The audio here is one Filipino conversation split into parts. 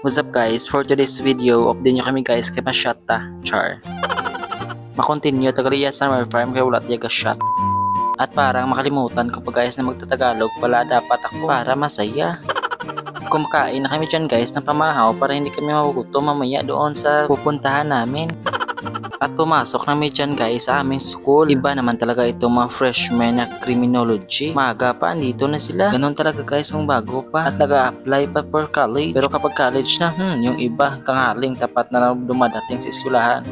What's up guys, for today's video, update nyo kami guys kay ma-shot ta, char. Makontinue tagaliya sa summer farm kay wala tiyaga shot. At parang makalimutan ko pa guys na magtatagalog pala dapat ako para masaya. Kumakain na kami dyan guys ng pamahaw para hindi kami magugutom mamaya doon sa pupuntahan namin. At pumasok kami dyan guys sa aming school. Iba naman talaga itong mga freshmen na criminology. Maga pa, andito na sila. Ganon talaga guys kung bago pa. At nag-a-apply pa for college. Pero kapag college na, yung iba tanghaling tapat na dumadating sa eskwelahan.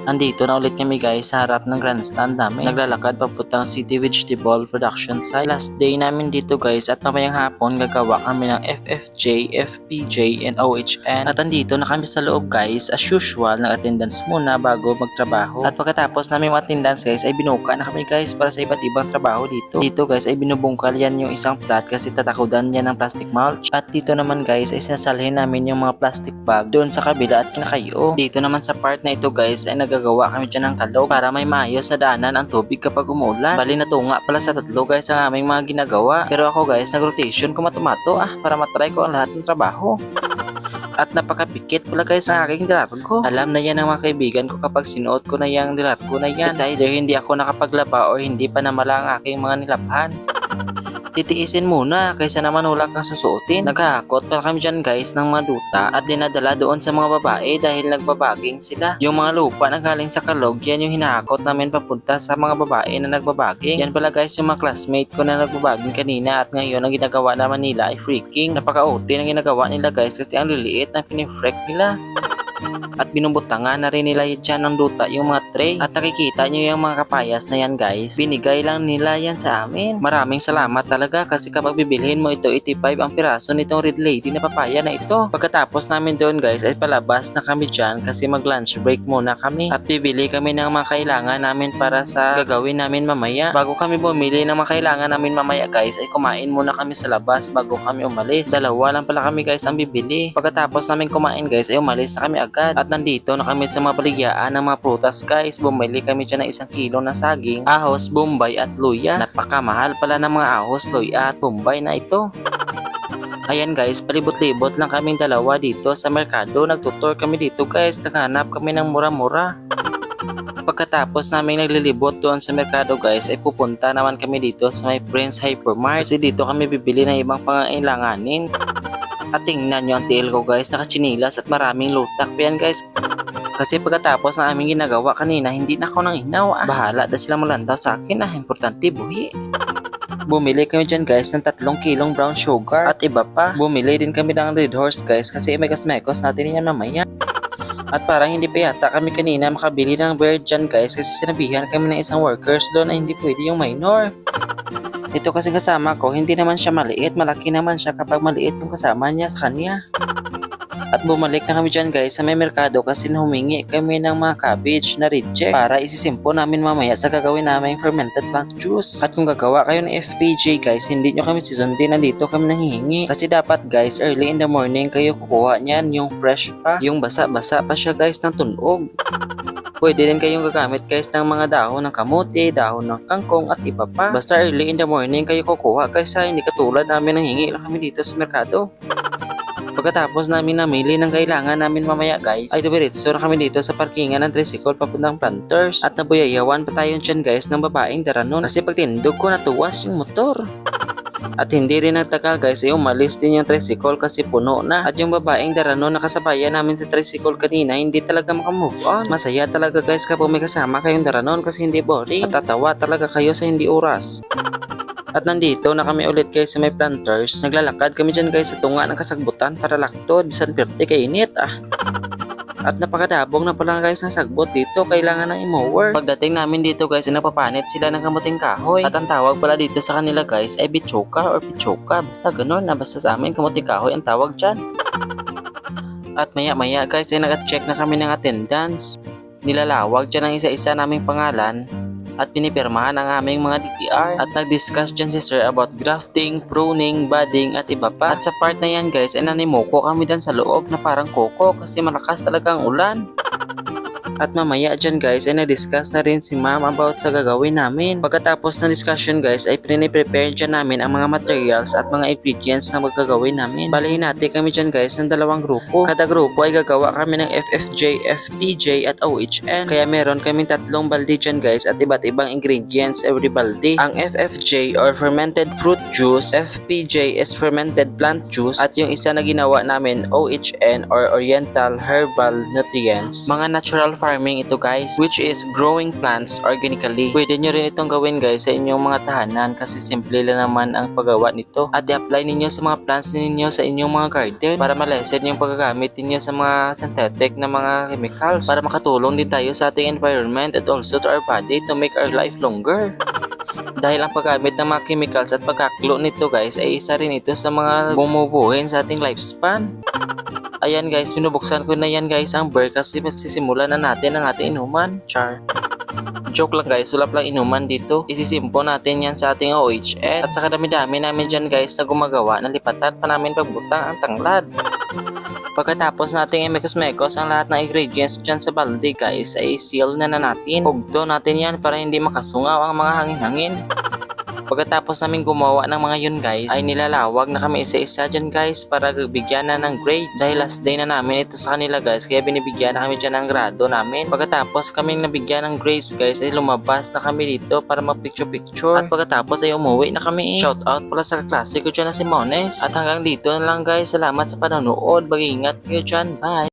Andito na ulit kami guys sa harap ng grandstand namin. Naglalakad papuntang City Vegetable Production Site. Last day namin dito guys at mamayang hapon gagawa kami ng FFJ, FPJ, and OHN. At andito na kami sa loob guys. As usual, nag-attendance muna bago magtrabaho. At pagkatapos namin mag-attendance guys ay binuka na kami guys para sa iba't ibang trabaho dito. Dito guys ay binubungkal yan yung isang plat kasi tatakudan yan ng plastic mulch. At dito naman guys ay sinasalhin namin yung mga plastic bag doon sa kabila at kinakayo. Dito naman sa part na ito guys ay nagagawa kami dyan ng kalog para may maayos na daanan ang tubig kapag umulan. Bali na tunga pala sa tatlo guys ang aming mga ginagawa. Pero ako guys nag-rotation ko matumato para matry ko ang lahat ng trabaho. At napakapikit pala guys ang aking dilargo. Alam na yan ng mga kaibigan ko kapag sinuot ko na yung dilargo na yan. It's either hindi ako nakapaglaba or hindi pa namala ang aking mga nilabhan. Titiisin muna kaysa naman wala kang susuotin. Naghahakot pa kami dyan guys ng mga duta at dinadala doon sa mga babae dahil nagbabaging sila. Yung mga lupa na galing sa kalog, yan yung hinahakot namin papunta sa mga babae na nagbabaging. Yan pala guys yung mga classmate ko na nagbabaging kanina at ngayon ang ginagawa naman nila ay freaking. Napaka-OT ang ginagawa nila guys kasi ang liliit na pinifrek nila. At binubutangan na rin nila dyan ng duta yung mga tray. At nakikita nyo yung mga kapayas na yan guys. Binigay lang nila yan sa amin. Maraming salamat talaga kasi kapag bibilhin mo ito 85 ang piraso nitong red lady na papaya na ito. Pagkatapos namin doon guys ay palabas na kami dyan kasi mag lunch break muna kami. At bibili kami ng mga kailangan namin para sa gagawin namin mamaya. Bago kami bumili ng mga kailangan namin mamaya guys ay kumain muna kami sa labas bago kami umalis. Dalawa lang pala kami guys ang bibili. Pagkatapos namin kumain guys ay umalis na kami agad. At nandito na kami sa mga baligyan ng mga prutas guys. Bumili kami dyan ng 1 kilo ng saging, ahos, bombay at luya. Napakamahal pala ng mga ahos, luya at bombay na ito. Ayan guys, palibot-libot lang kaming dalawa dito sa merkado. Nagtutor kami dito guys. Naghanap kami ng mura-mura. Pagkatapos namin naglilibot doon sa merkado guys ay pupunta naman kami dito sa may Prince Hypermart. Kasi dito kami bibili ng ibang pangailanganin. At tingnan nyo ang tiil ko guys, nakachinilas at maraming lutak pa yan guys. Kasi pagkatapos na aming ginagawa kanina, hindi na ako nang inaw. Bahala na sila malandaw sa akin, importante buhi. Bumili kami dyan guys ng 3 kilong brown sugar at iba pa. Bumili din kami ng red horse guys kasi mekos natin yan mamaya. At parang hindi pa yata kami kanina makabili ng beer dyan guys kasi sinabihan kami ng isang workers doon na hindi pwede yung minor. Ito kasi kasama ko, hindi naman siya maliit, malaki naman siya kapag maliit yung kasama niya sa kanya. At bumalik na kami dyan guys sa may merkado kasi humingi kami ng mga cabbage na reject para isisimpo namin mamaya sa gagawin namin fermented plant juice. At kung gagawa kayo ng FPJ guys, hindi nyo kami susundin, nandito kami nanghihingi. Kasi dapat guys, early in the morning kayo kukuha niyan, yung fresh pa, yung basa-basa pa siya guys ng tunog. Pwede rin kayong gagamit guys ng mga dahon ng kamote, dahon ng kangkong at iba pa. Basta early in the morning kayo kukuha guys hindi katulad namin nang hingi lang kami dito sa merkado. Pagkatapos namin namili ng kailangan namin mamaya guys ay dumiretso na kami dito sa parkingan ng tricycle papuntang Planters. At nabuyayawan pa tayo dyan guys ng babaeng daranon kasi pagtindog ko natuwas yung motor. At hindi rin nagtagal guys ay umalis din yung tricycle kasi puno na. At yung babaeng daranon na kasabayan namin sa tricycle kanina hindi talaga makamove on. Masaya talaga guys kapag may kasama kayong daranon kasi hindi boring. At tatawa talaga kayo sa hindi oras. At nandito na kami ulit guys sa may Planters. Naglalakad kami dyan guys sa tunga ng kasagbutan para laktod. Bisan pirte kainit At napakadabong na pala guys ng sagbot dito, kailangan ng i-mower. Pagdating namin dito guys ay napapanit sila ng kamuting kahoy. At ang tawag pala dito sa kanila guys ay bichoka or pichoka. Basta ganun na, basta sa amin kamuting kahoy ang tawag dyan. At maya guys ay nag-check na kami ng attendance. Nilalawag dyan ang isa-isa naming pangalan. At pinipirmahan ang aming mga DTR at nag-discuss dyan si sir about grafting, pruning, budding at iba pa. At sa part na yan guys ay nanimoko kami dyan sa loob na parang koko kasi malakas talaga ang ulan. At mamaya dyan guys ay na-discuss na rin si ma'am about sa gagawin namin. Pagkatapos ng discussion guys ay prepare dyan namin ang mga materials at mga ingredients na magagawin namin. Balihin natin kami dyan guys ng dalawang grupo. Kada grupo ay gagawa kami ng FFJ, FPJ at OHN. Kaya meron kaming tatlong balde dyan guys at iba't ibang ingredients every balde. Ang FFJ or fermented fruit juice, FPJ is fermented plant juice at yung isa na ginawa namin OHN or Oriental Herbal Nutrients. Mga natural farming ito guys, which is growing plants organically. Pwede nyo rin itong gawin guys sa inyong mga tahanan kasi simple lang naman ang paggawa nito. At i-apply ninyo sa mga plants ninyo sa inyong mga garden para malesen yung paggagamit ninyo sa mga synthetic na mga chemicals para makatulong din tayo sa ating environment and also to our body to make our life longer. Dahil ang paggamit ng mga chemicals at pagkaklo nito guys ay isa rin ito sa mga bumubuhin sa ating lifespan. Ayan guys, binubuksan ko na yan guys ang beer kasi masisimulan na natin ang ating inuman. Char. Joke lang guys, wala palang inuman dito. Isisimpo natin yan sa ating OHN. At saka dami-dami namin dyan guys na gumagawa na lipatan pa namin pagbutang ang tanglad. Pagkatapos nating imekos-mekos ang lahat ng ingredients dyan sa balde guys ay seal na natin. Hugto natin yan para hindi makasungaw ang mga hangin-hangin. Pagkatapos namin gumawa ng mga yun guys, ay nilalawag na kami isa-isa dyan guys para bigyan na ng grades. Dahil last day na namin ito sa kanila guys, kaya binibigyan na kami dyan ng grado namin. Pagkatapos kaming nabigyan ng grades guys, ay lumabas na kami dito para mag-picture-picture. At pagkatapos ay umuwi na kami. Shout out pala sa kaklase ko dyan na si Mones. At hanggang dito na lang guys, salamat sa panonood. Mag-iingat kayo dyan, bye!